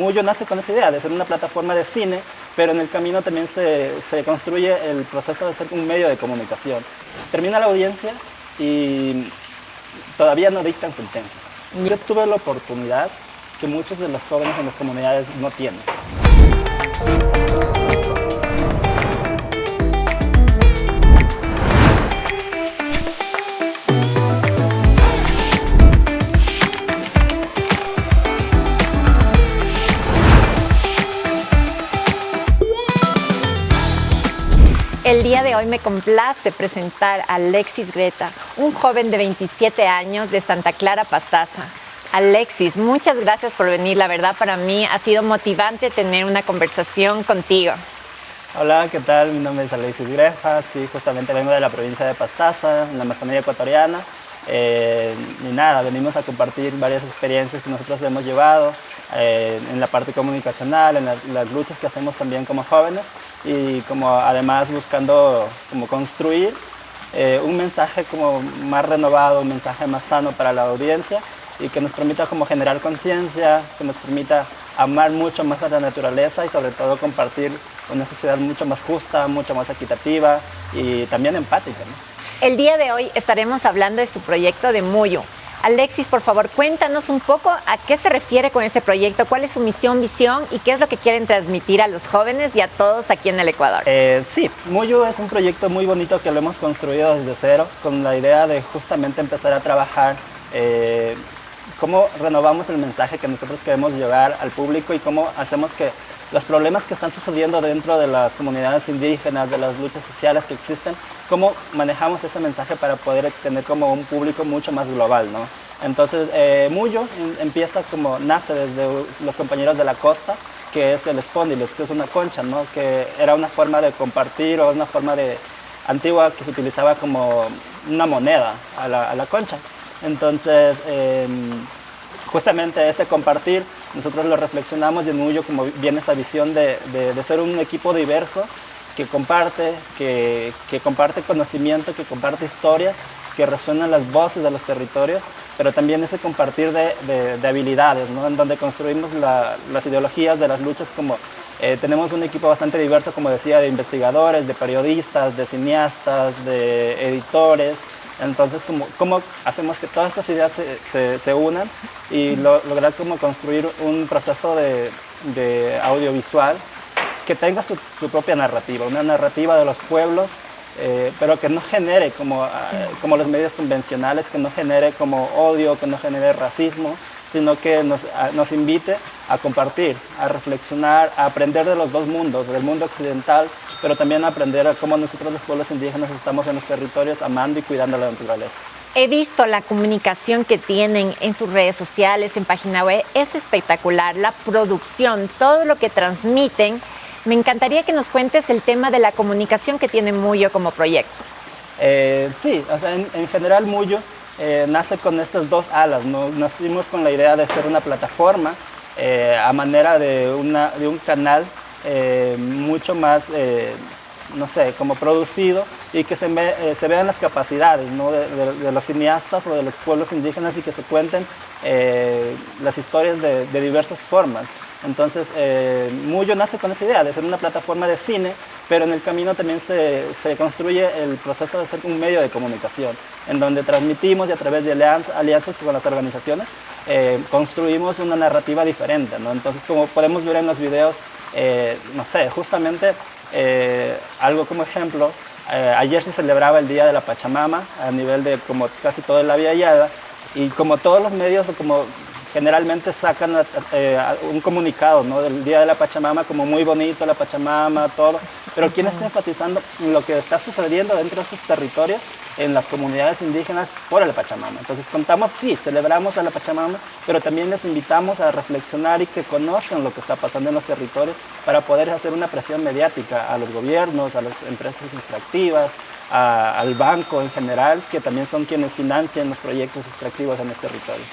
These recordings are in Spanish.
Muyo nace con esa idea de ser una plataforma de cine, pero en el camino también se construye el proceso de ser un medio de comunicación. Termina la audiencia y todavía no dictan sentencia. Yo tuve la oportunidad que muchos de los jóvenes en las comunidades no tienen. El día de hoy me complace presentar a Alexis Greta, un joven de 27 años de Santa Clara, Pastaza. Alexis, muchas gracias por venir. La verdad, para mí ha sido motivante tener una conversación contigo. Hola, ¿qué tal? Mi nombre es Alexis Greta, sí, justamente vengo de la provincia de Pastaza, en la Amazonía ecuatoriana. Y nada, venimos a compartir varias experiencias que nosotros hemos llevado en la parte comunicacional, en las luchas que hacemos también como jóvenes y como además buscando como construir un mensaje como más renovado, un mensaje más sano para la audiencia y que nos permita como generar conciencia, que nos permita amar mucho más a la naturaleza y sobre todo compartir una sociedad mucho más justa, mucho más equitativa y también empática, ¿no? El día de hoy estaremos hablando de su proyecto de Muyo. Alexis, por favor, cuéntanos un poco a qué se refiere con este proyecto, cuál es su misión, visión y qué es lo que quieren transmitir a los jóvenes y a todos aquí en el Ecuador. Sí, Muyo es un proyecto muy bonito que lo hemos construido desde cero, con la idea de justamente empezar a trabajar cómo renovamos el mensaje que nosotros queremos llevar al público y cómo hacemos que los problemas que están sucediendo dentro de las comunidades indígenas, de las luchas sociales que existen, cómo manejamos ese mensaje para poder tener como un público mucho más global, ¿no? Entonces, Muyo nace desde los compañeros de la costa, que es el espóndiles, que es una concha, ¿no? Que era una forma de compartir o una forma antigua que se utilizaba como una moneda a la concha. Entonces, justamente ese compartir, nosotros lo reflexionamos y en Muyo como viene esa visión de ser un equipo diverso que comparte conocimiento, que comparte historias, que resuenan las voces de los territorios, pero también ese compartir de habilidades, ¿no? En donde construimos las ideologías de las luchas como tenemos un equipo bastante diverso, como decía, de investigadores, de periodistas, de cineastas, de editores. Entonces, ¿cómo hacemos que todas estas ideas se unan y lograr como construir un proceso de audiovisual que tenga su propia narrativa, una narrativa de los pueblos, pero que no genere como los medios convencionales, que no genere como odio, que no genere racismo, sino que nos invite a compartir, a reflexionar, a aprender de los dos mundos, del mundo occidental, pero también a aprender a cómo nosotros los pueblos indígenas estamos en los territorios amando y cuidando la naturaleza. He visto la comunicación que tienen en sus redes sociales, en página web, es espectacular, la producción, todo lo que transmiten. Me encantaría que nos cuentes el tema de la comunicación que tiene Muyo como proyecto. Sí, o sea, en general Muyo nace con estas dos alas, ¿no? Nacimos con la idea de ser una plataforma a manera de un canal mucho más, no sé, como producido y que se vean las capacidades, ¿no? de los cineastas o de los pueblos indígenas y que se cuenten las historias de diversas formas. Entonces, Muyo nace con esa idea de ser una plataforma de cine, pero en el camino también se construye el proceso de ser un medio de comunicación, en donde transmitimos y a través de alianzas con las organizaciones construimos una narrativa diferente, ¿no? Entonces, como podemos ver en los videos, no sé, justamente algo como ejemplo, ayer se celebraba el Día de la Pachamama a nivel de como casi toda la Vía Yala, y como todos los medios, como generalmente sacan un comunicado, ¿no? Del Día de la Pachamama, como muy bonito, la Pachamama, todo, pero ¿quién está enfatizando lo que está sucediendo dentro de sus territorios en las comunidades indígenas por la Pachamama? Entonces contamos, sí, celebramos a la Pachamama, pero también les invitamos a reflexionar y que conozcan lo que está pasando en los territorios para poder hacer una presión mediática a los gobiernos, a las empresas extractivas, al banco en general, que también son quienes financian los proyectos extractivos en los territorios.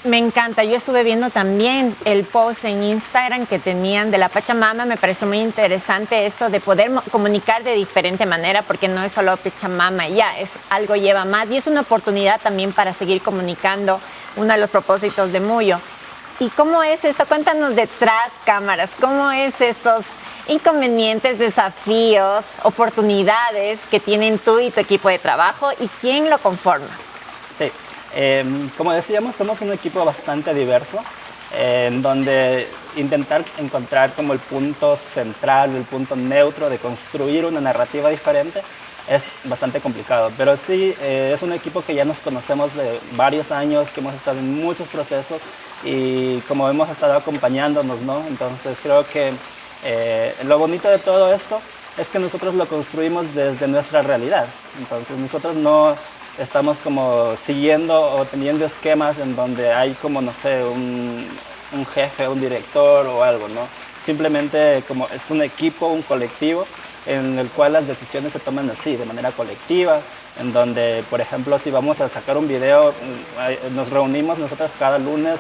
Me encanta, yo estuve viendo también el post en Instagram que tenían de la Pachamama, me pareció muy interesante esto de poder comunicar de diferente manera, porque no es solo Pachamama, ya es algo lleva más y es una oportunidad también para seguir comunicando, uno de los propósitos de Muyo. ¿Y cómo es esto? Cuéntanos detrás cámaras, ¿cómo es estos inconvenientes, desafíos, oportunidades que tienen tú y tu equipo de trabajo y quién lo conforma? Sí, como decíamos, somos un equipo bastante diverso, en donde intentar encontrar como el punto central, el punto neutro de construir una narrativa diferente es bastante complicado, pero sí es un equipo que ya nos conocemos de varios años, que hemos estado en muchos procesos y como hemos estado acompañándonos, ¿no? Entonces creo que lo bonito de todo esto es que nosotros lo construimos desde nuestra realidad, entonces nosotros no estamos como siguiendo o teniendo esquemas en donde hay como, no sé, un jefe, un director o algo, ¿no? Simplemente como es un equipo, un colectivo en el cual las decisiones se toman así, de manera colectiva, en donde, por ejemplo, si vamos a sacar un video, nos reunimos nosotros cada lunes,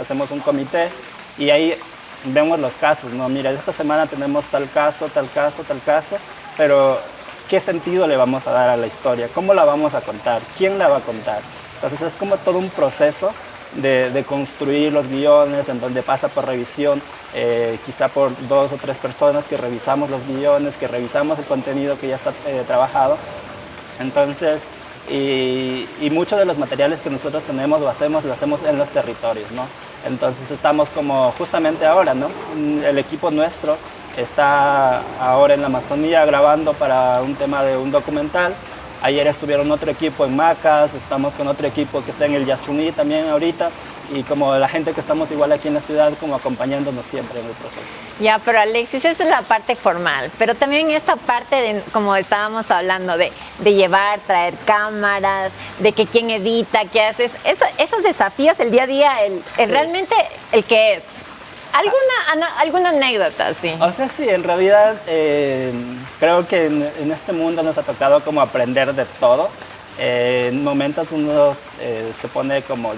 hacemos un comité y ahí vemos los casos, ¿no? Mira, esta semana tenemos tal caso, tal caso, tal caso, pero ¿qué sentido le vamos a dar a la historia? ¿Cómo la vamos a contar? ¿Quién la va a contar? Entonces es como todo un proceso de construir los guiones, en donde pasa por revisión, quizá por 2 o 3 personas que revisamos los guiones, que revisamos el contenido que ya está trabajado. Entonces, y muchos de los materiales que nosotros tenemos lo hacemos en los territorios, ¿no? Entonces estamos como justamente ahora, ¿no? El equipo nuestro está ahora en la Amazonía grabando para un tema de un documental. Ayer estuvieron otro equipo en Macas, estamos con otro equipo que está en el Yasuní también ahorita, y como la gente que estamos igual aquí en la ciudad, como acompañándonos siempre en el proceso. Ya, pero Alexis, esa es la parte formal, pero también esta parte, de, como estábamos hablando, de llevar, traer cámaras, de que quién edita, qué haces, esos desafíos, el día a día, sí. Realmente el que es. ¿Alguna anécdota, sí? O sea, sí, en realidad creo que en este mundo nos ha tocado como aprender de todo. En momentos uno se pone como,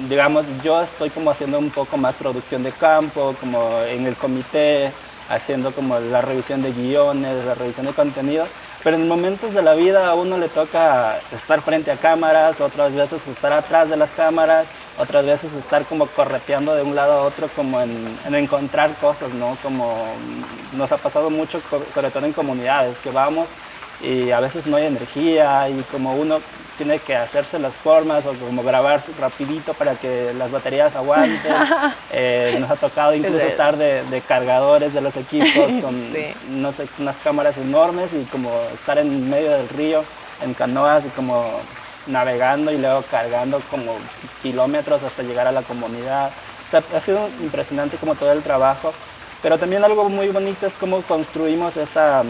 digamos, yo estoy como haciendo un poco más producción de campo, como en el comité, haciendo como la revisión de guiones, la revisión de contenido, pero en momentos de la vida a uno le toca estar frente a cámaras, otras veces estar atrás de las cámaras, otras veces estar como correteando de un lado a otro, como en encontrar cosas, ¿no? Como nos ha pasado mucho, sobre todo en comunidades, que vamos y a veces no hay energía y como uno tiene que hacerse las formas o como grabar rapidito para que las baterías aguanten. Nos ha tocado incluso estar de cargadores de los equipos con, sí, no sé, unas cámaras enormes y como estar en medio del río en canoas y como navegando y luego cargando como kilómetros hasta llegar a la comunidad. O sea, ha sido impresionante como todo el trabajo, pero también algo muy bonito es cómo construimos esa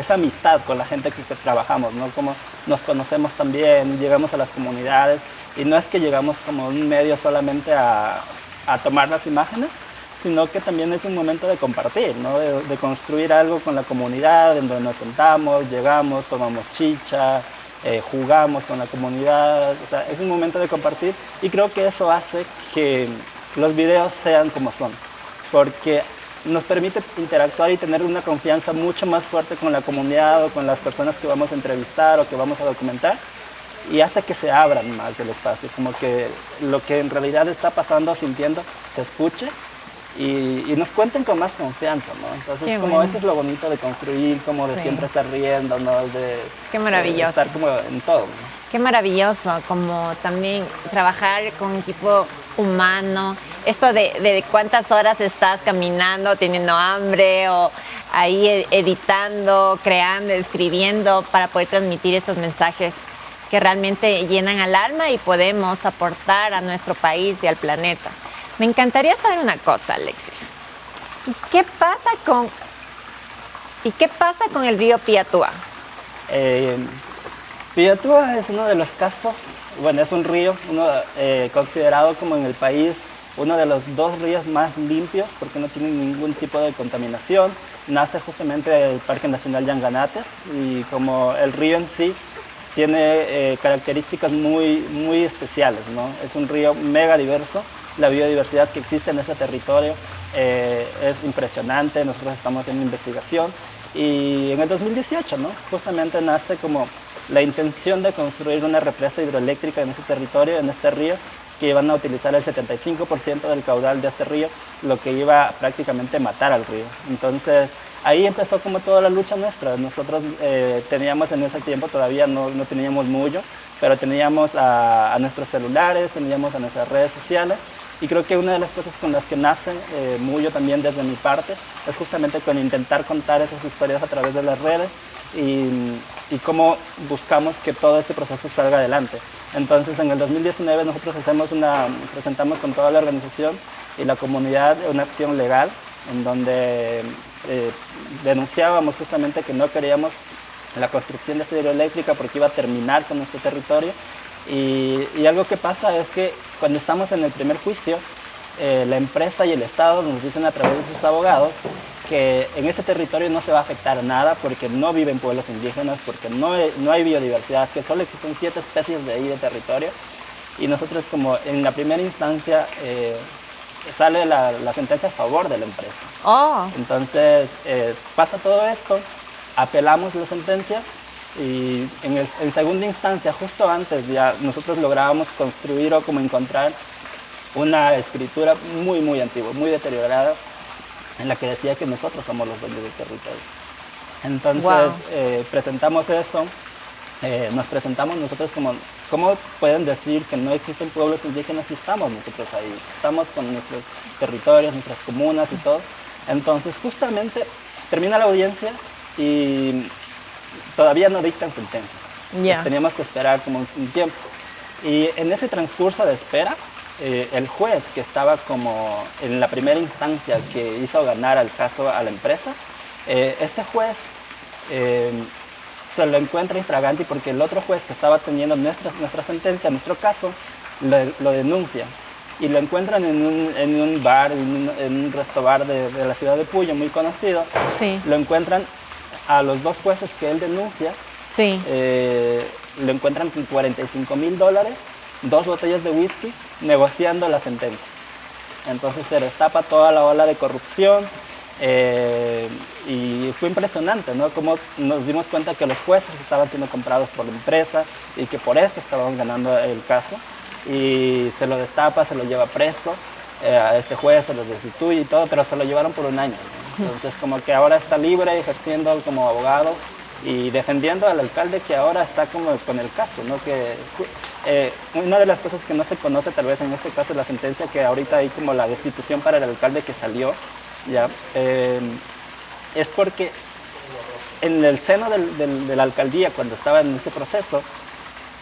amistad con la gente que trabajamos, ¿no? Como nos conocemos también, llegamos a las comunidades y no es que llegamos como un medio solamente a tomar las imágenes, sino que también es un momento de compartir, ¿no? De construir algo con la comunidad, en donde nos sentamos, llegamos, tomamos chicha, jugamos con la comunidad, o sea, es un momento de compartir y creo que eso hace que los videos sean como son, porque nos permite interactuar y tener una confianza mucho más fuerte con la comunidad o con las personas que vamos a entrevistar o que vamos a documentar y hace que se abran más el espacio, como que lo que en realidad está pasando, sintiendo, se escuche y nos cuenten con más confianza, ¿no? Entonces, qué como bueno. Eso es lo bonito de construir, como de sí, siempre estar riéndonos, de, qué maravilloso. Estar como en todo, ¿no? Qué maravilloso, como también trabajar con un equipo humano, esto de cuántas horas estás caminando, teniendo hambre o ahí editando, creando, escribiendo para poder transmitir estos mensajes que realmente llenan al alma y podemos aportar a nuestro país y al planeta. Me encantaría saber una cosa, Alexis. ¿Y qué pasa con el río Piatúa? Piatúa es uno de los casos, bueno, es un río considerado como en el país uno de los 2 ríos más limpios porque no tiene ningún tipo de contaminación. Nace justamente del Parque Nacional Yanganates y como el río en sí tiene características muy, muy especiales, ¿no? Es un río mega diverso. La biodiversidad que existe en ese territorio es impresionante. Nosotros estamos haciendo investigación y en el 2018, ¿no? Justamente nace como la intención de construir una represa hidroeléctrica en ese territorio, en este río, que iban a utilizar el 75% del caudal de este río, lo que iba a prácticamente matar al río. Entonces, ahí empezó como toda la lucha nuestra. Nosotros teníamos en ese tiempo, todavía no teníamos mucho, pero teníamos a nuestros celulares, teníamos a nuestras redes sociales, y creo que una de las cosas con las que nace Muyo también desde mi parte es justamente con intentar contar esas historias a través de las redes y cómo buscamos que todo este proceso salga adelante. Entonces en el 2019 nosotros presentamos con toda la organización y la comunidad una acción legal en donde denunciábamos justamente que no queríamos la construcción de esta hidroeléctrica porque iba a terminar con nuestro territorio. Y algo que pasa es que cuando estamos en el primer juicio, la empresa y el Estado nos dicen a través de sus abogados que en ese territorio no se va a afectar nada porque no viven pueblos indígenas, porque no hay biodiversidad, que solo existen 7 especies de ahí de territorio. Y nosotros, como en la primera instancia sale la sentencia a favor de la empresa. Oh. Entonces pasa todo esto, apelamos la sentencia y en segunda instancia, justo antes, ya nosotros lográbamos construir o como encontrar una escritura muy antigua, muy deteriorada, en la que decía que nosotros somos los dueños del territorio. Entonces, wow. Presentamos eso, nos presentamos nosotros como, ¿cómo pueden decir que no existen pueblos indígenas si estamos nosotros ahí? Estamos con nuestros territorios, nuestras comunas y todo. Entonces, justamente, termina la audiencia y todavía no dictan sentencia. Yeah. Pues teníamos que esperar como un tiempo. Y en ese transcurso de espera, el juez que estaba como en la primera instancia que hizo ganar al caso a la empresa, este juez se lo encuentra infraganti porque el otro juez que estaba teniendo nuestra sentencia, nuestro caso, lo denuncia. Y lo encuentran en un bar, en un resto bar de la ciudad de Puyo, muy conocido. Sí. Lo encuentran a los 2 jueces que él denuncia. Sí. Lo encuentran con $45,000, 2 botellas de whisky, negociando la sentencia. Entonces se destapa toda la ola de corrupción y fue impresionante, ¿no? Como nos dimos cuenta que los jueces estaban siendo comprados por la empresa y que por eso estaban ganando el caso. Y se lo destapa, se lo lleva preso, a este juez se lo destituye y todo, pero se lo llevaron por un año, ¿no? Entonces como que ahora está libre, ejerciendo como abogado y defendiendo al alcalde que ahora está como con el caso, ¿no? Que una de las cosas que no se conoce tal vez en este caso es la sentencia, que ahorita hay como la destitución para el alcalde que salió, ya, es porque en el seno de la alcaldía, cuando estaba en ese proceso,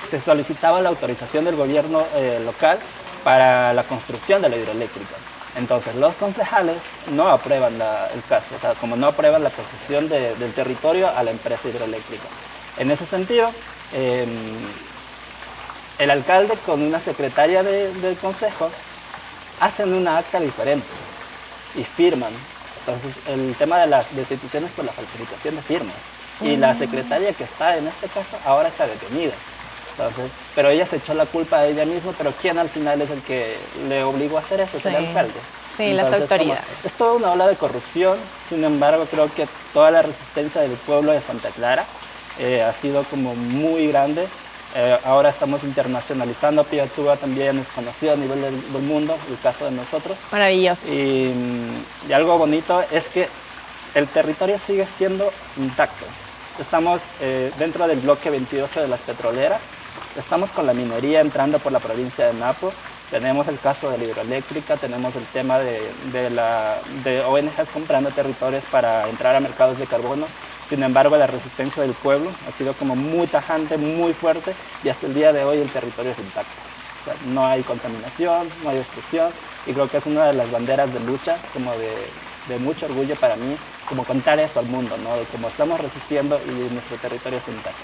se solicitaba la autorización del gobierno local para la construcción de la hidroeléctrica. Entonces los concejales no aprueban el caso, o sea, como no aprueban la posesión del territorio a la empresa hidroeléctrica. En ese sentido, el alcalde con una secretaria del consejo hacen una acta diferente y firman. Entonces el tema de las destituciones por la falsificación de firmas. Y la secretaria que está en este caso ahora está detenida. Entonces, pero ella se echó la culpa a ella misma, pero ¿quién al final es el que le obligó a hacer eso? Sí. El alcalde. Sí, entonces, las autoridades. Es toda una ola de corrupción. Sin embargo, creo que toda la resistencia del pueblo de Santa Clara ha sido como muy grande. Ahora estamos internacionalizando, Piatúa también es conocido a nivel del mundo, el caso de nosotros. Maravilloso. Y algo bonito es que el territorio sigue siendo intacto. Estamos dentro del bloque 28 de las petroleras, estamos con la minería entrando por la provincia de Napo, tenemos el caso de la hidroeléctrica, tenemos el tema de ONGs comprando territorios para entrar a mercados de carbono. Sin embargo, la resistencia del pueblo ha sido como muy tajante, muy fuerte, y hasta el día de hoy el territorio es intacto. O sea, no hay contaminación, no hay destrucción, y creo que es una de las banderas de lucha, como de mucho orgullo para mí, como contar esto al mundo, ¿no? De cómo estamos resistiendo y nuestro territorio está intacto.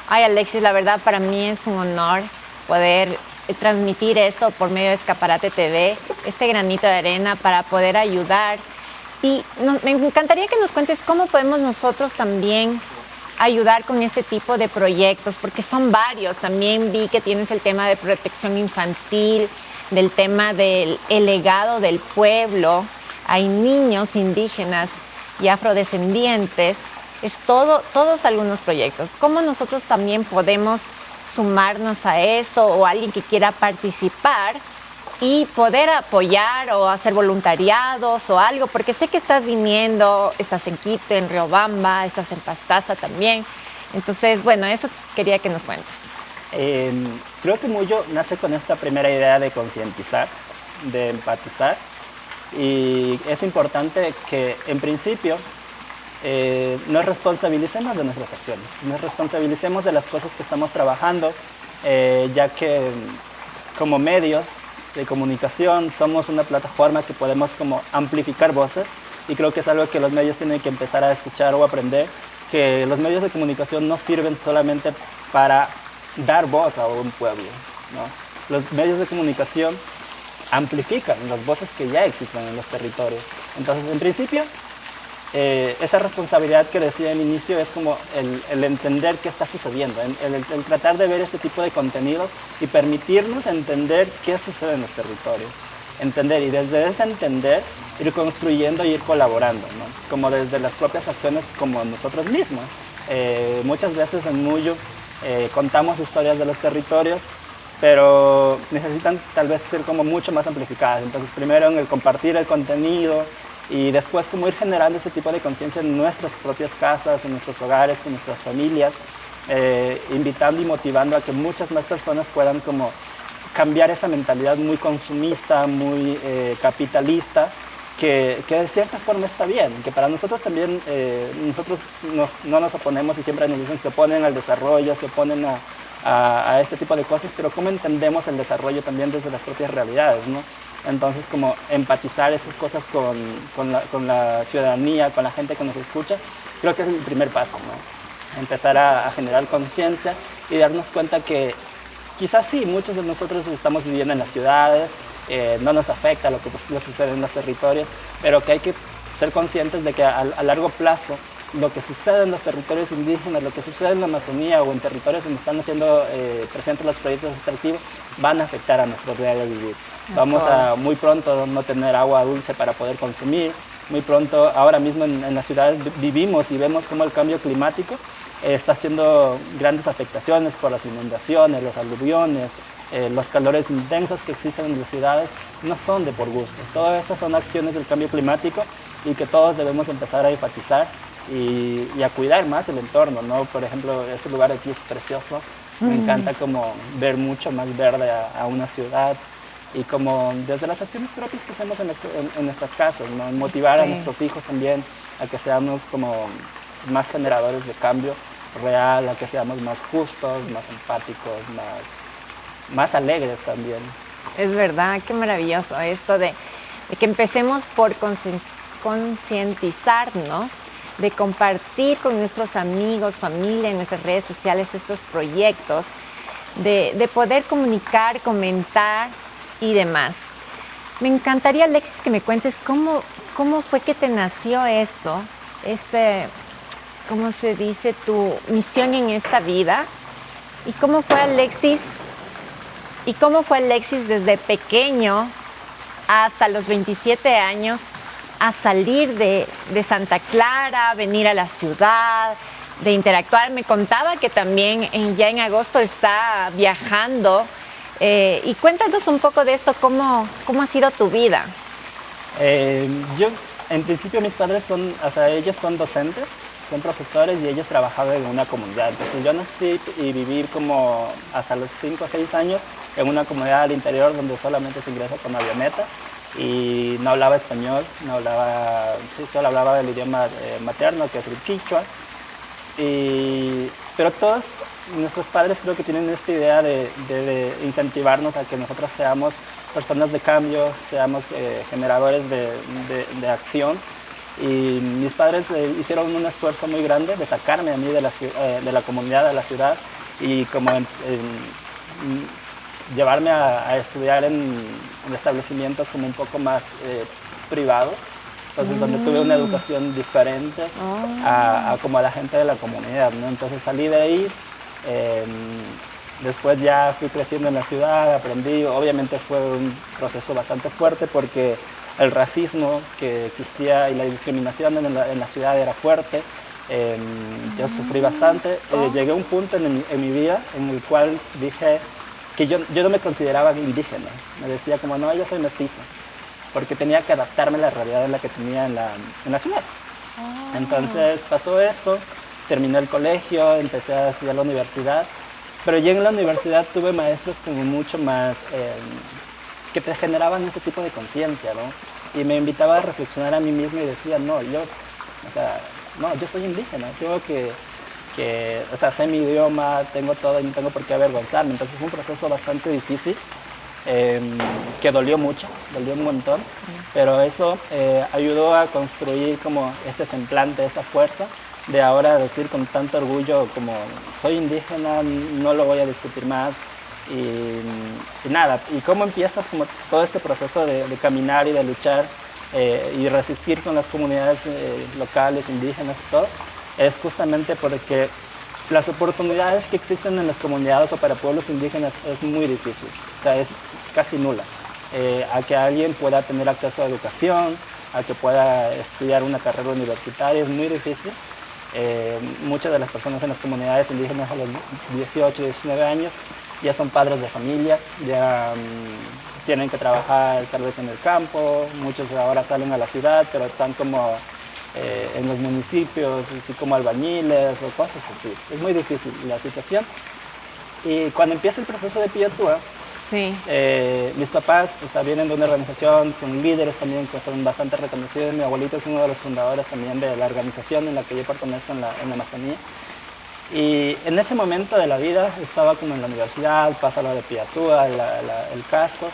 Ay, Alexis, la verdad para mí es un honor poder transmitir esto por medio de Escaparate TV, este granito de arena para poder ayudar. Y me encantaría que nos cuentes cómo podemos nosotros también ayudar con este tipo de proyectos, porque son varios. También vi que tienes el tema de protección infantil, del tema del legado del pueblo. Hay niños indígenas y afrodescendientes. Es todos algunos proyectos. ¿Cómo nosotros también podemos sumarnos a esto o alguien que quiera participar y poder apoyar o hacer voluntariados o algo, porque sé que estás viniendo, estás en Quito, en Riobamba, estás en Pastaza también. Entonces, bueno, eso quería que nos cuentes. Creo que Muyo nace con esta primera idea de concientizar, de empatizar, y es importante que en principio nos responsabilicemos de nuestras acciones, nos responsabilicemos de las cosas que estamos trabajando, ya que como medios de comunicación somos una plataforma que podemos como amplificar voces, y creo que es algo que los medios tienen que empezar a escuchar o aprender, que los medios de comunicación no sirven solamente para dar voz a un pueblo, ¿no? Los medios de comunicación amplifican las voces que ya existen en los territorios. Entonces, en principio, esa responsabilidad que decía al inicio es como el entender qué está sucediendo, el tratar de ver este tipo de contenidos y permitirnos entender qué sucede en los territorios. Entender, y desde ese entender ir construyendo y ir colaborando, ¿no? Como desde las propias acciones como nosotros mismos. Muchas veces en Muyo contamos historias de los territorios, pero necesitan tal vez ser como mucho más amplificadas. Entonces primero en el compartir el contenido y después como ir generando ese tipo de conciencia en nuestras propias casas, en nuestros hogares, con nuestras familias, invitando y motivando a que muchas más personas puedan como cambiar esa mentalidad muy consumista, muy capitalista, que de cierta forma está bien, que para nosotros también, nosotros no nos oponemos y siempre nos dicen se oponen al desarrollo, se oponen a este tipo de cosas, pero cómo entendemos el desarrollo también desde las propias realidades, ¿no? Entonces, como empatizar esas cosas con la ciudadanía, con la gente que nos escucha, creo que es el primer paso, ¿no? Empezar a generar conciencia y darnos cuenta que quizás sí, muchos de nosotros estamos viviendo en las ciudades, no nos afecta lo que sucede en los territorios, pero que hay que ser conscientes de que a largo plazo lo que sucede en los territorios indígenas, lo que sucede en la Amazonía o en territorios donde están haciendo presentes los proyectos extractivos, van a afectar a nuestro diario vivir. Vamos a muy pronto no tener agua dulce para poder consumir, muy pronto, ahora mismo en las ciudades vivimos y vemos cómo el cambio climático está haciendo grandes afectaciones por las inundaciones, los aluviones, los calores intensos que existen en las ciudades no son de por gusto. Todas estas son acciones del cambio climático y que todos debemos empezar a enfatizar y a cuidar más el entorno, ¿no? Por ejemplo, este lugar aquí es precioso, me encanta como ver mucho más verde a una ciudad y como desde las acciones propias que hacemos en nuestras casas, ¿no? Motivar a nuestros hijos también a que seamos como más generadores de cambio real, a que seamos más justos, más empáticos, más alegres también. Es verdad, qué maravilloso esto de que empecemos por concientizarnos, de compartir con nuestros amigos, familia, en nuestras redes sociales estos proyectos, de poder comunicar, comentar y demás. Me encantaría, Alexis, que me cuentes cómo fue que te nació esto, ¿cómo se dice? Tu misión en esta vida. ¿Y cómo fue Alexis desde pequeño hasta los 27 años a salir de Santa Clara, venir a la ciudad, de interactuar? Me contaba que también ya en agosto está viajando. Y cuéntanos un poco de esto, ¿cómo ha sido tu vida? Yo, en principio, mis padres ellos son docentes, son profesores y ellos trabajaban en una comunidad. Entonces yo nací y viví como hasta los 5 o 6 años en una comunidad al interior donde solamente se ingresa con avionetas y no hablaba español, solo hablaba del idioma materno, que es el quichua. Pero todos nuestros padres creo que tienen esta idea de incentivarnos a que nosotros seamos personas de cambio, seamos generadores de acción. Y mis padres hicieron un esfuerzo muy grande de sacarme a mí de la comunidad, de la ciudad, y como llevarme a estudiar en establecimientos como un poco más privados. Entonces, donde tuve una educación diferente a como a la gente de la comunidad, ¿no? Entonces salí de ahí, después ya fui creciendo en la ciudad, aprendí, obviamente fue un proceso bastante fuerte porque el racismo que existía y la discriminación en la ciudad era fuerte. Yo sufrí bastante. Llegué a un punto en mi vida en el cual dije que yo no me consideraba indígena. Me decía como, no, yo soy mestizo, porque tenía que adaptarme a la realidad en la que tenía en la ciudad. Entonces pasó eso, terminé el colegio, empecé a estudiar la universidad, pero ya en la universidad tuve maestros como mucho más que te generaban ese tipo de conciencia, ¿no? Y me invitaba a reflexionar a mí mismo y decía, no, yo soy indígena, tengo o sea, sé mi idioma, tengo todo y no tengo por qué avergonzarme. Entonces fue un proceso bastante difícil, que dolió mucho, dolió un montón, pero eso ayudó a construir como este semblante, esa fuerza de ahora decir con tanto orgullo como soy indígena, no lo voy a discutir más. Y nada, y cómo empiezas como todo este proceso de caminar y de luchar y resistir con las comunidades locales, indígenas y todo, es justamente porque las oportunidades que existen en las comunidades o para pueblos indígenas es muy difícil, o sea, es casi nula. A que alguien pueda tener acceso a educación, a que pueda estudiar una carrera universitaria, es muy difícil. Muchas de las personas en las comunidades indígenas a los 18, 19 años ya son padres de familia, ya tienen que trabajar tal vez en el campo, muchos ahora salen a la ciudad, pero están como en los municipios, así como albañiles o cosas así. Es muy difícil la situación. Y cuando empieza el proceso de Pillatuá, Sí. Mis papás, o sea, vienen de una organización con líderes también que son bastante reconocidos. Mi abuelito es uno de los fundadores también de la organización en la que yo pertenezco en la Amazonía. Y en ese momento de la vida estaba como en la universidad, pasa lo de Pillatuá, el caso,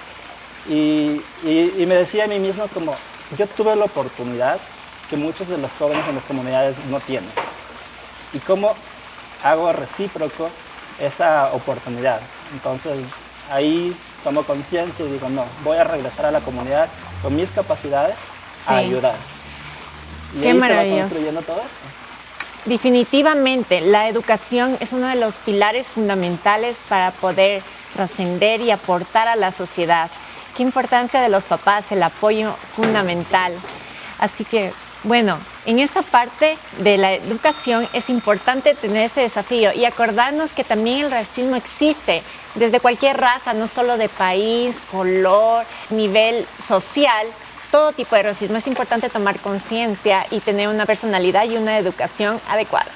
y me decía a mí mismo como, yo tuve la oportunidad que muchos de los jóvenes en las comunidades no tienen. ¿Y cómo hago recíproco esa oportunidad? Entonces, ahí tomo conciencia y digo, no, voy a regresar a la comunidad con mis capacidades a ayudar. Y Qué ahí maravilloso. se va construyendo todo esto. Definitivamente, la educación es uno de los pilares fundamentales para poder trascender y aportar a la sociedad. Qué importancia de los papás, el apoyo fundamental. Así que, bueno, en esta parte de la educación es importante tener este desafío y acordarnos que también el racismo existe desde cualquier raza, no solo de país, color, nivel social. Todo tipo de racismo. Es importante tomar conciencia y tener una personalidad y una educación adecuada.